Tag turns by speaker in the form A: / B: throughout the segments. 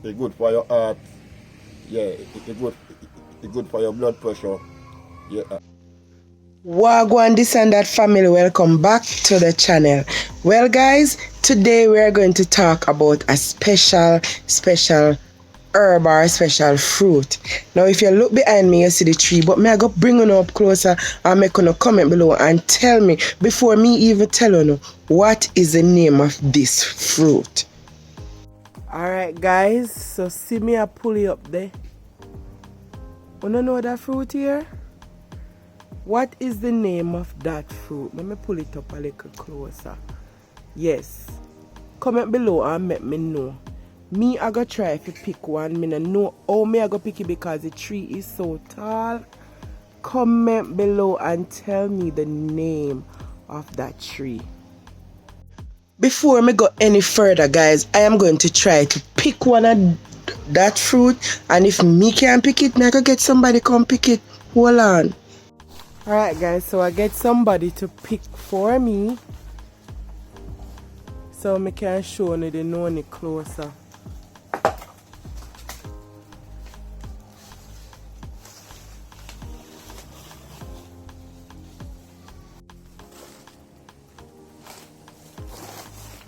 A: It's good for your heart. Yeah, it's good for your blood pressure. Yeah.
B: Wagwan this and that family, welcome back to the channel. Well guys, today we are going to talk about a special herb or a special fruit. Now if you look behind me you see the tree, but may I go bring you up closer and make you comment below and tell me, before me even tell you, what is the name of this fruit? Alright guys, so see me I pull you up there. You don't know that fruit here? What is the name of that fruit? Let me pull it up a little closer. Yes. Comment below and let me know. Me I go try if you pick one. Me no know how me I go pick it because the tree is so tall. Comment below and tell me the name of that tree. Before me go any further guys, I am going to try to pick one of that fruit, and if me can't pick it, me I go get somebody come pick it. Hold on. Alright guys, so I get somebody to pick for me so I can show you the Noni closer.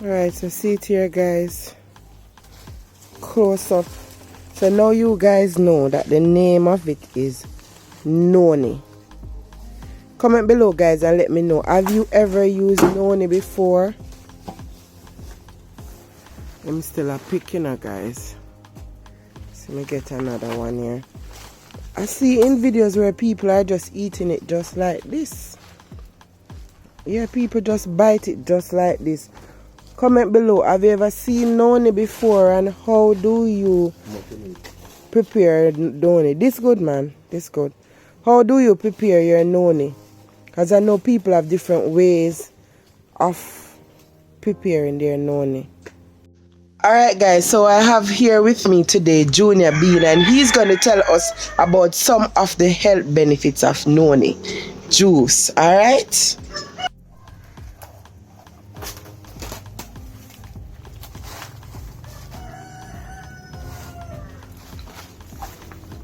B: Alright, so see it here guys, close up. So now you guys know that the name of it is Noni. Comment below guys and let me know, have you ever used Noni before? I'm still picking her guys. So let me get another one here. I see in videos where people are just eating it just like this. Yeah, people just bite it just like this. Comment below, have you ever seen Noni before and how do you prepare Noni? This good man, this good. How do you prepare your Noni? Because I know people have different ways of preparing their Noni. Alright guys, so I have here with me today Junior Bean, and he's going to tell us about some of the health benefits of Noni juice. Alright?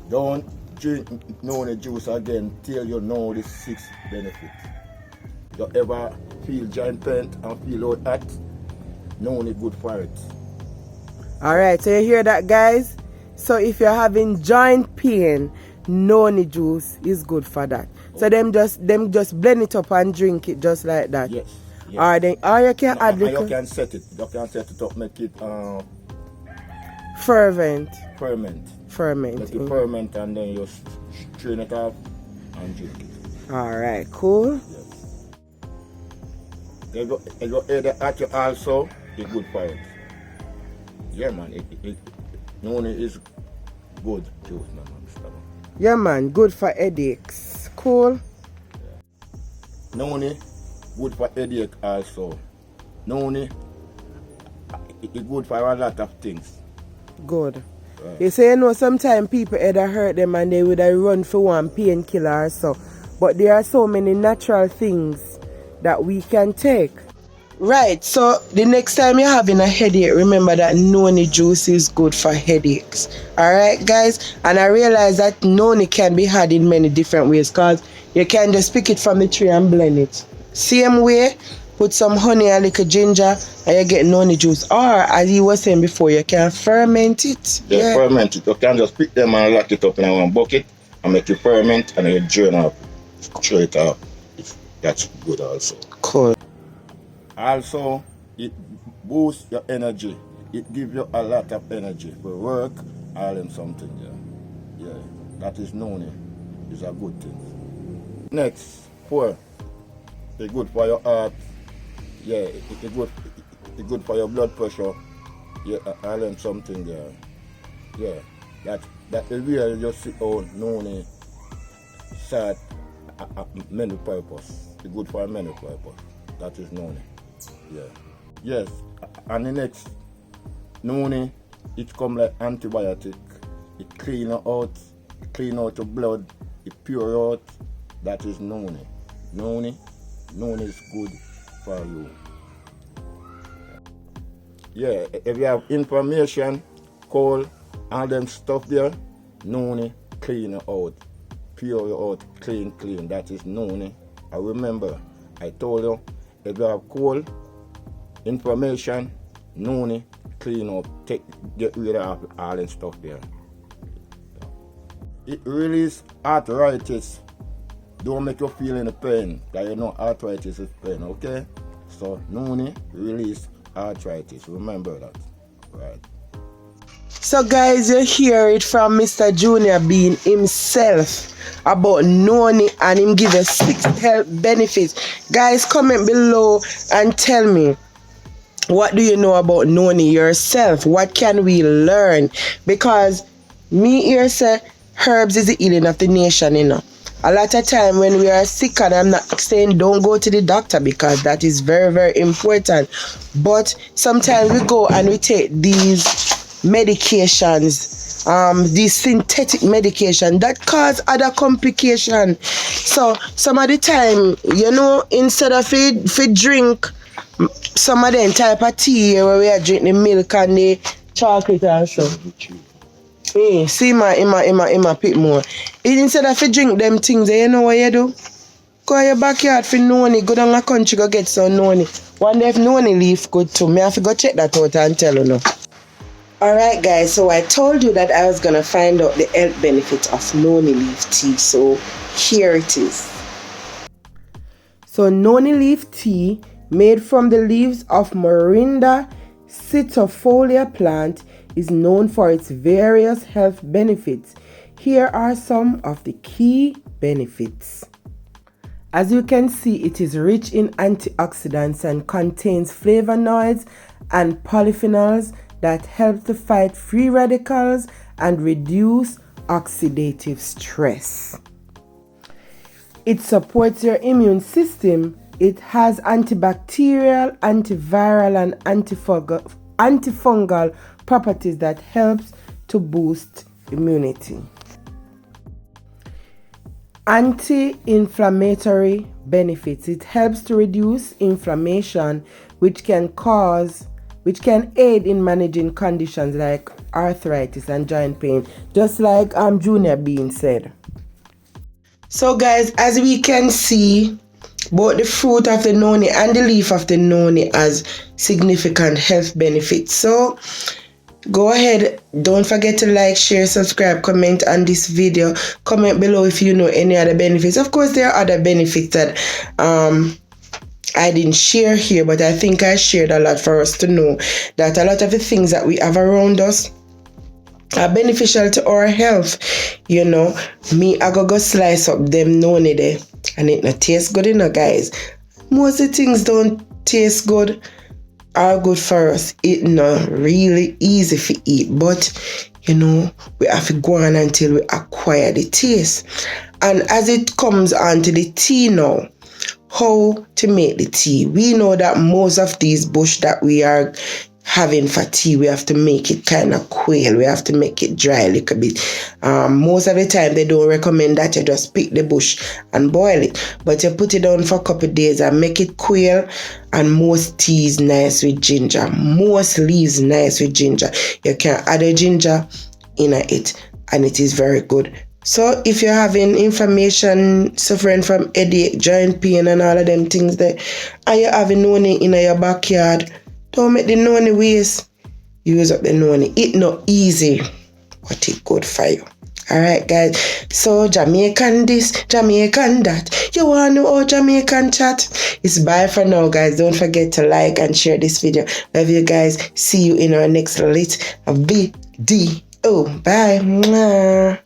A: Don't drink Noni juice again till you know the 6 benefits. You ever feel joint pain and feel out hot? Noni good for it.
B: Alright, so you hear that guys? So if you're having joint pain, Noni juice is good for that. So them just blend it up and drink it just like that.
A: Yes.
B: Or you can add
A: little. You can set it. You can set it up, make it
B: ferment.
A: Make it ferment and then you strain it off and drink it.
B: Alright, cool.
A: Yes. You go either at you also, it's good for it. Yeah man, Noni is good juice, man.
B: Yeah man, good for headaches. Cool.
A: Yeah. Noni good for headache also. Noni is good for a lot of things.
B: Good.
A: Right.
B: You say, you know, sometimes people either hurt them and they would run for one painkiller or so. But there are so many natural things that we can take. Right, so the next time you're having a headache, remember that Noni juice is good for headaches. Alright guys, and I realize that Noni can be had in many different ways, because you can just pick it from the tree and blend it. Same way, put some honey and a little ginger and you get Noni juice. Or as he was saying before, you can ferment it.
A: Yeah, ferment it. You can just pick them and lock it up in one bucket and make it ferment and you drain up straight up. That's good also.
B: Cool.
A: Also, it boosts your energy. It gives you a lot of energy for work, all and something. Yeah, that is Noni. It's a good thing. Next, 4. It's good for your heart. Yeah, it's good for your blood pressure. Yeah, all and something there. Yeah, that is where you see how Noni serve many purpose. It's good for many purpose. That is Noni. Yeah. Yes. And the next, Noni, it come like antibiotic. It clean out your blood. It pure out. That is Noni. Noni is good for you. Yeah. If you have information, call all them stuff there, Noni clean you out, pure you out, clean. That is Noni. I remember, I told you, if you have cold information, Noni clean up, get rid of all that stuff there. It releases arthritis. Don't make you feel any pain, because you know arthritis is pain, okay? So Noni release arthritis. Remember that, right?
B: So guys, you hear it from Mr. Junior Bean himself about Noni, and him give us 6 health benefits. Guys, comment below and tell me, what do you know about Noni yourself? What can we learn? Because me here say herbs is the healing of the nation, you know. A lot of time when we are sick, and I'm not saying don't go to the doctor, because that is very, very important. But sometimes we go and we take these medications, these synthetic medication that cause other complications. So some of the time, you know, instead of it drink some of them type of tea where we are drinking the milk and the chocolate and stuff. See my pit more. Instead of you drink them things, you know what you do? Go to your backyard for Noni, go down the country, go get some Noni. One day if Noni leaf good too, me have to go check that out and tell you now. Alright guys, so I told you that I was going to find out the health benefits of Noni leaf tea. So here it is. So Noni leaf tea, made from the leaves of Morinda citifolia plant, is known for its various health benefits. Here are some of the key benefits. As you can see, it is rich in antioxidants and contains flavonoids and polyphenols that help to fight free radicals and reduce oxidative stress. It supports your immune system. It has antibacterial, antiviral, and antifungal properties that helps to boost immunity. Anti-inflammatory benefits. It helps to reduce inflammation, which can aid in managing conditions like arthritis and joint pain, just like Junior Bean said. So guys, as we can see, both the fruit of the Noni and the leaf of the Noni has significant health benefits. So go ahead, don't forget to like, share, subscribe, comment on this video. Comment below if you know any other benefits. Of course, there are other benefits that I didn't share here, but I think I shared a lot for us to know that a lot of the things that we have around us are beneficial to our health. You know, I go slice up them Noni there, and it not taste good enough, guys. Most of the things don't taste good, are good for us. It's not really easy to eat, but you know, we have to go on until we acquire the taste. And as it comes on to the tea now, how to make the tea. We know that most of these bush that we are having for tea, we have to make it kind of quail. We have to make it dry a little bit. Most of the time, they don't recommend that you just pick the bush and boil it. But you put it down for a couple of days and make it quail. And most tea is nice with ginger. Most leaves nice with ginger. You can add a ginger in it, and it is very good. So if you're having inflammation, suffering from headache, joint pain, and all of them things there, and you're having Noni in your backyard, don't make the Noni waste. Use up the Noni. It's not easy, but it's good for you. Alright guys, so Jamaican this, Jamaican that. You want to know how Jamaican chat? It's bye for now guys. Don't forget to like and share this video. Love you guys. See you in our next video. Bye. Mwah.